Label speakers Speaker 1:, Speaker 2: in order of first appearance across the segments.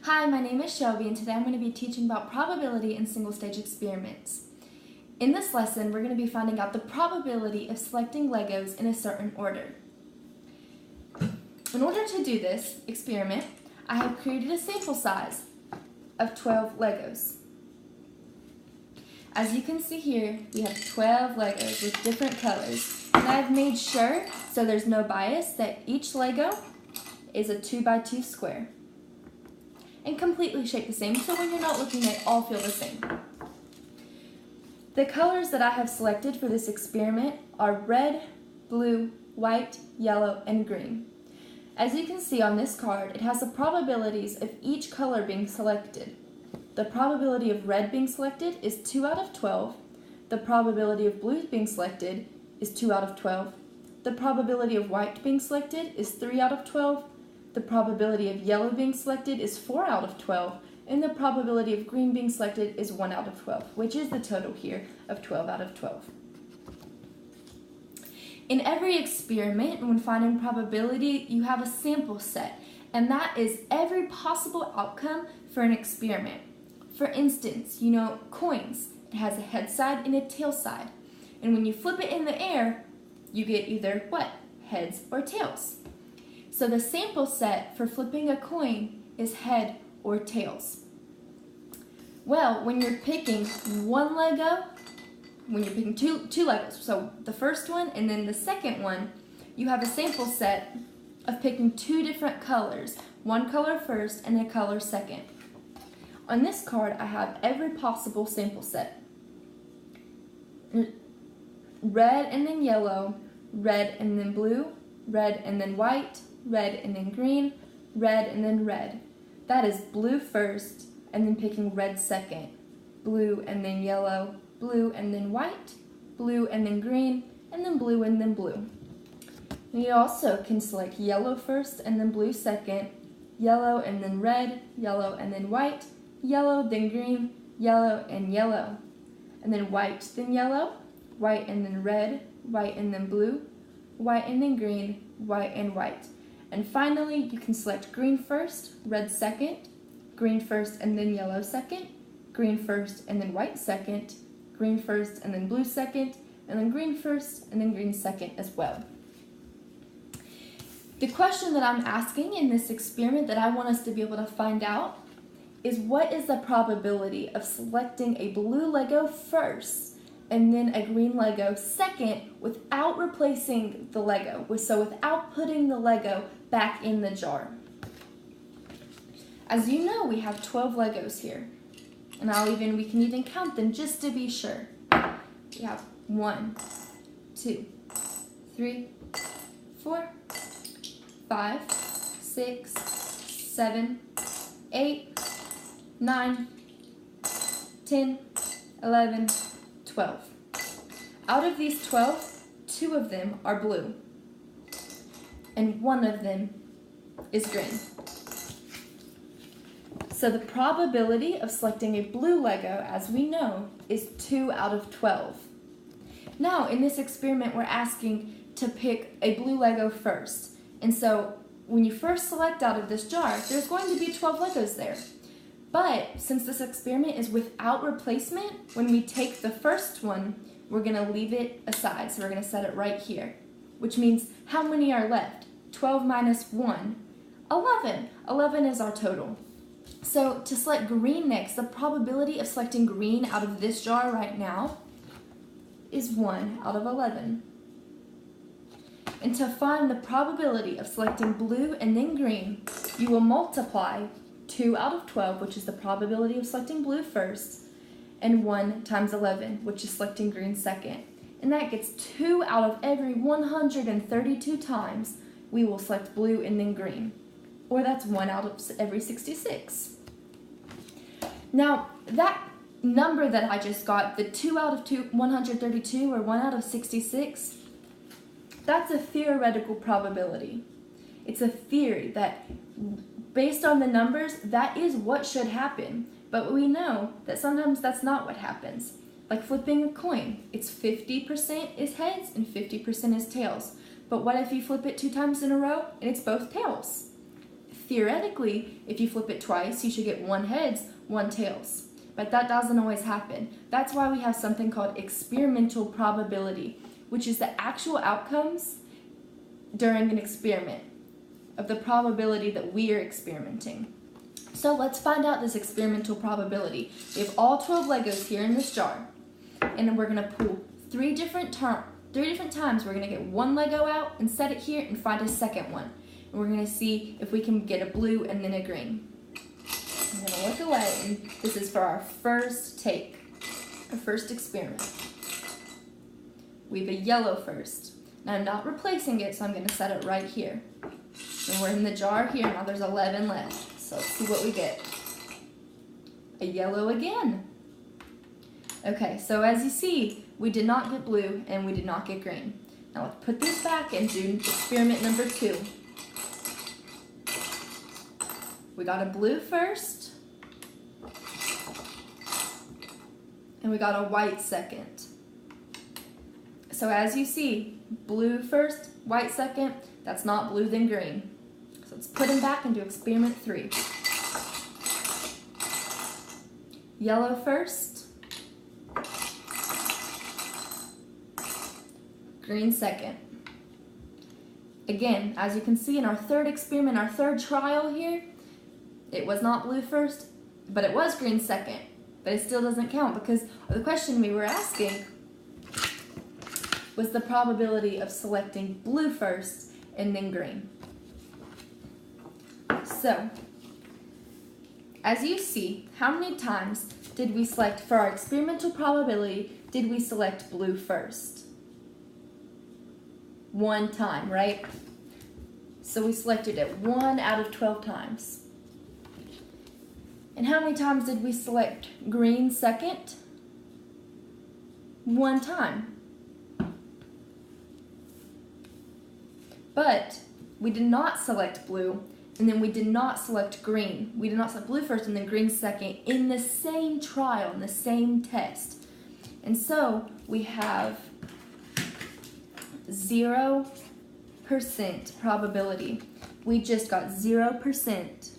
Speaker 1: Hi, my name is Shelby, and today I'm going to be teaching about probability in single-stage experiments. In this lesson, we're going to be finding out the probability of selecting Legos in a certain order. In order to do this experiment, I have created a sample size of 12 Legos. As you can see here, we have 12 Legos with different colors, and I've made sure, so there's no bias, that each Lego is a 2x2 square and completely shaped the same, so when you're not looking, they all feel the same. The colors that I have selected for this experiment are red, blue, white, yellow, and green. As you can see on this card, it has the probabilities of each color being selected. The probability of red being selected is 2 out of 12. The probability of blue being selected is 2 out of 12. The probability of white being selected is 3 out of 12. The probability of yellow being selected is 4 out of 12, and the probability of green being selected is 1 out of 12, which is the total here of 12 out of 12. In every experiment, when finding probability, you have a sample set, and that is every possible outcome for an experiment. For instance, coins. It has a head side and a tail side, and when you flip it in the air, you get either what? Heads or tails. So the sample set for flipping a coin is head or tails. Well, when you're picking one Lego, when you're picking two Legos, so the first one and then the second one, you have a sample set of picking two different colors, one color first and a color second. On this card, I have every possible sample set. Red and then yellow, red and then blue, red and then white, red and then green, red and then red. That is blue first and then picking red second. Blue and then yellow, blue and then white, blue and then green, and then blue and then blue. And you also can select yellow first and then blue second, yellow and then red, yellow and then white, yellow then green, yellow and yellow. And then white then yellow, white and then red, white and then blue, white and then green, white and white. And finally, you can select green first, red second, green first and then yellow second, green first and then white second, green first and then blue second, and then green first and then green second as well. The question that I'm asking in this experiment that I want us to be able to find out is, what is the probability of selecting a blue Lego first and then a green Lego second without replacing the Lego, so without putting the Lego back in the jar? As you know, we have 12 Legos here, and we can even count them just to be sure. We have 1, 2, 3, 4, 5, 6, 7, 8, 9, 10, 11, 12. Out of these 12, 2 of them are blue, and 1 of them is green. So the probability of selecting a blue Lego, as we know, is 2 out of 12. Now, in this experiment, we're asking to pick a blue Lego first. And so when you first select out of this jar, there's going to be 12 Legos there. But since this experiment is without replacement, when we take the first one, we're going to leave it aside. So we're going to set it right here, which means how many are left? 12 minus 1, 11. 11 is our total. So to select green next, the probability of selecting green out of this jar right now is 1 out of 11. And to find the probability of selecting blue and then green, you will multiply 2 out of 12, which is the probability of selecting blue first, and 1 times 11, which is selecting green second. And that gets 2 out of every 132 times we will select blue and then green. Or that's 1 out of every 66. Now, that number that I just got, the 2 out of 132 or 1 out of 66, that's a theoretical probability. It's a theory that, based on the numbers, that is what should happen. But we know that sometimes that's not what happens. Like flipping a coin, it's 50% is heads and 50% is tails. But what if you flip it 2 times in a row and it's both tails? theoretically, if you flip it twice, you should get 1 heads, 1 tails. But that doesn't always happen. That's why we have something called experimental probability, which is the actual outcomes during an experiment of the probability that we are experimenting. So let's find out this experimental probability. We have all 12 Legos here in this jar, and then we're going to pull 3 different times. We're going to get 1 Lego out and set it here and find a second one. And we're going to see if we can get a blue and then a green. I'm going to look away, and this is for our first take, our first experiment. We have a yellow first. Now I'm not replacing it, so I'm going to set it right here. And we're in the jar here. Now there's 11 left. So let's see what we get. A yellow again. Okay, so as you see, we did not get blue and we did not get green. Now let's put these back and do experiment number 2. We got a blue first, and we got a white second. So as you see, blue first, white second, that's not blue then green. So let's put them back and do experiment 3. Yellow first, green second. Again, as you can see in our third experiment, our third trial here, it was not blue first, but it was green second. But it still doesn't count because the question we were asking was the probability of selecting blue first and then green. So, as you see, how many times did we select, for our experimental probability, did we select blue first? 1 time, right? So we selected it 1 out of 12 times. And how many times did we select green second? 1 time. But we did not select blue, and then we did not select green. We did not select blue first and then green second in the same trial, in the same test. And so we have 0% probability. We just got 0%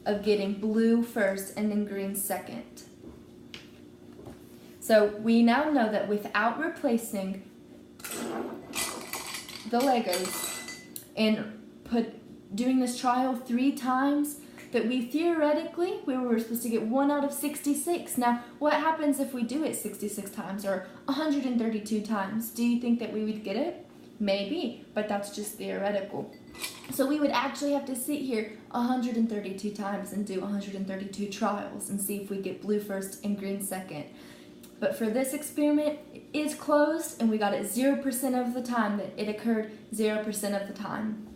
Speaker 1: of getting blue first and then green second. So we now know that without replacing the Legos and doing this trial 3 times, that we theoretically, we were supposed to get 1 out of 66. Now, what happens if we do it 66 times or 132 times? Do you think that we would get it? Maybe, but that's just theoretical. So we would actually have to sit here 132 times and do 132 trials and see if we get blue first and green second. But for this experiment, it is closed, and we got it 0% of the time that it occurred 0% of the time.